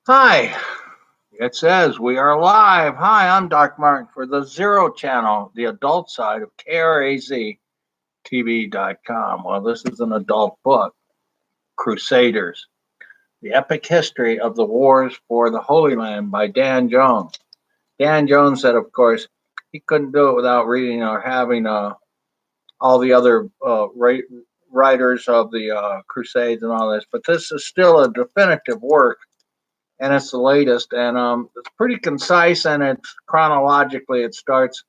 Hi, it says we are live. Hi, I'm Doc Martin for the Zero Channel, the adult side of KRAZTV.com. Well, this is an adult book, Crusaders, the epic history of the wars for the Holy Land by Dan Jones. Dan Jones said, of course, he couldn't do it without reading or having all the other writers of the Crusades and all this, but this is still a definitive work and it's the latest, and it's pretty concise, and it's chronologically it starts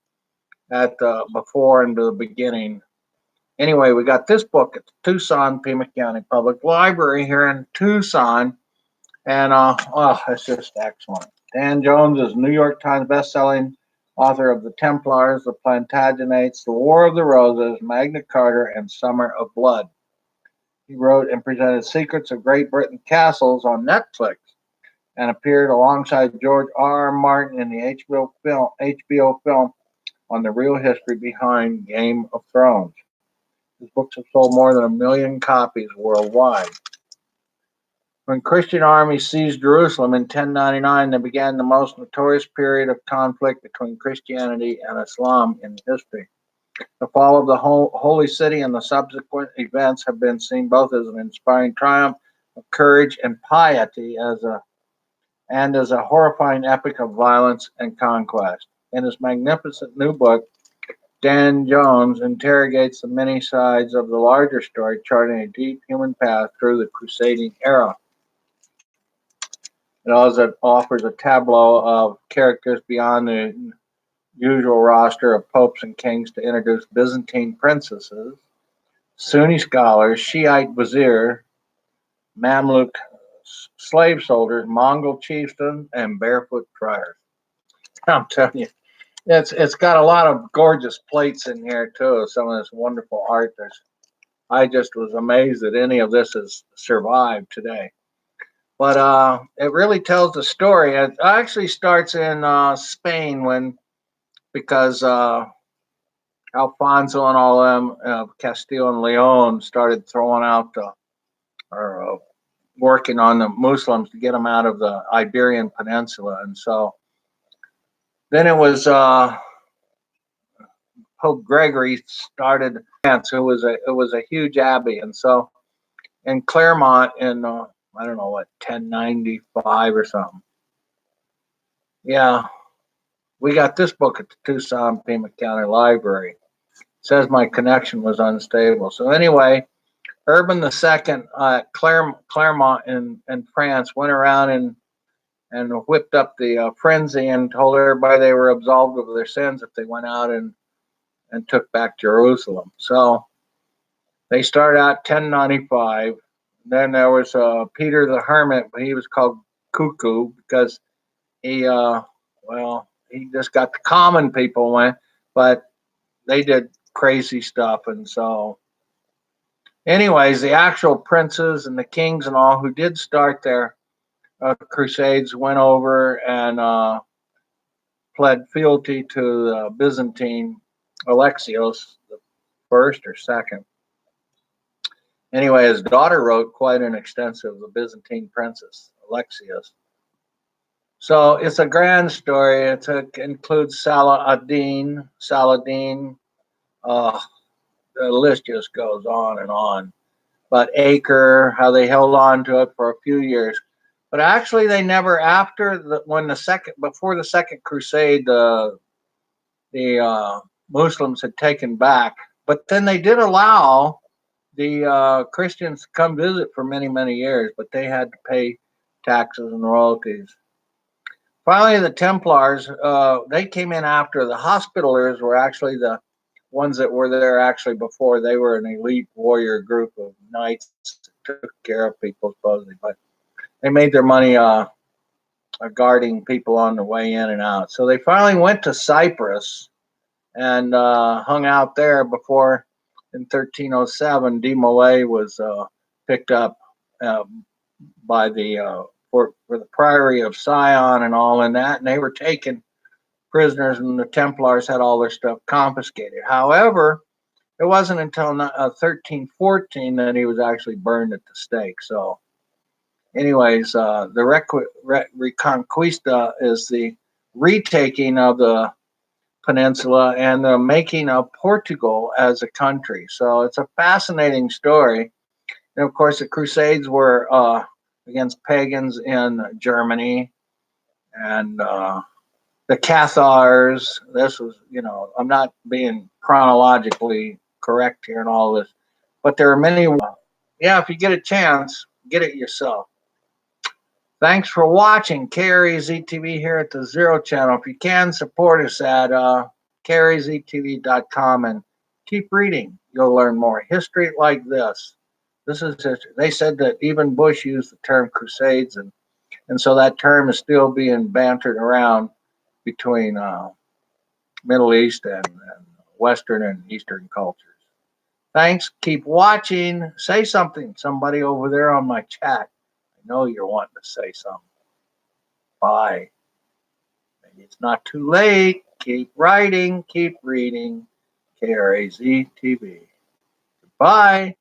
at before and to the beginning. Anyway, we got this book at the Tucson Pima County Public Library here in Tucson, and it's just excellent. Dan Jones is New York Times best-selling author of The Templars, The Plantagenets, The War of the Roses, Magna Carta, and Summer of Blood. He wrote and presented Secrets of Great Britain Castles on Netflix and appeared alongside George R. R. Martin in the HBO film on the real history behind Game of Thrones. His books have sold more than 1 million copies worldwide. When Christian armies seized Jerusalem in 1099, they began the most notorious period of conflict between Christianity and Islam in history. The fall of the Holy City and the subsequent events have been seen both as an inspiring triumph of courage and piety as a horrifying epic of violence and conquest. In his magnificent new book, Dan Jones interrogates the many sides of the larger story, charting a deep human path through the crusading era. It also offers a tableau of characters beyond the usual roster of popes and kings to introduce Byzantine princesses, Sunni scholars, Shiite vizier, Mamluk slave soldiers, Mongol chieftains, and barefoot friars. I'm telling you, it's got a lot of gorgeous plates in here too. Some of this wonderful art. I just was amazed that any of this has survived today. But it really tells the story. It actually starts in Spain because Alfonso and all them, Castile and Leon, started throwing out or working on the Muslims to get them out of the Iberian Peninsula, and so then it was Pope Gregory started France, who was a huge abbey, and so in Claremont in I don't know what 1095 or something. Yeah, we got this book at the Tucson Pima County Library. It says my connection was unstable. So anyway, Urban II at Claremont in France went around and whipped up the frenzy and told everybody they were absolved of their sins if they went out and took back Jerusalem. So they started out 1095. Then there was Peter the Hermit, but he was called Cuckoo because he just got the common people went, but they did crazy stuff. And so, anyways, the actual princes and the kings and all who did start their crusades went over and pled fealty to the Byzantine Alexios the first or second. Anyway, his daughter wrote quite an extensive The Byzantine Princess, Alexios. So it's a grand story. It includes Saladin. Uh, the list just goes on and on. But Acre, how they held on to it for a few years. But actually, they never before the Second Crusade, the Muslims had taken back. But then they did allow the Christians to come visit for many, many years, but they had to pay taxes and royalties. Finally, the Templars, they came in after. The Hospitallers were actually the ones that were there actually before. They were an elite warrior group of knights that took care of people, supposedly. But they made their money guarding people on the way in and out. So they finally went to Cyprus and hung out there before, in 1307, De Molay was picked up by the for the Priory of Sion and all in that, and they were taken prisoners, and the Templars had all their stuff confiscated. However, it wasn't until 1314 that he was actually burned at the stake. So anyways, the Reconquista is the retaking of the peninsula and the making of Portugal as a country. So it's a fascinating story. And of course, the Crusades were against pagans in Germany, and the Cathars. This was, I'm not being chronologically correct here and all this, but there are many. Yeah, if you get a chance, get it yourself. Thanks for watching KREZ TV here at the Zero Channel. If you can, support us at KREZTV.com and keep reading. You'll learn more history like this. This is history. They said that even Bush used the term Crusades, and so that term is still being bantered around between Middle East and Western and Eastern cultures. Thanks. Keep watching. Say something. Somebody over there on my chat. I know you're wanting to say something. Bye. Maybe it's not too late. Keep writing. Keep reading. KRAZ TV. Bye.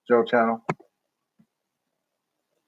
Zero Channel.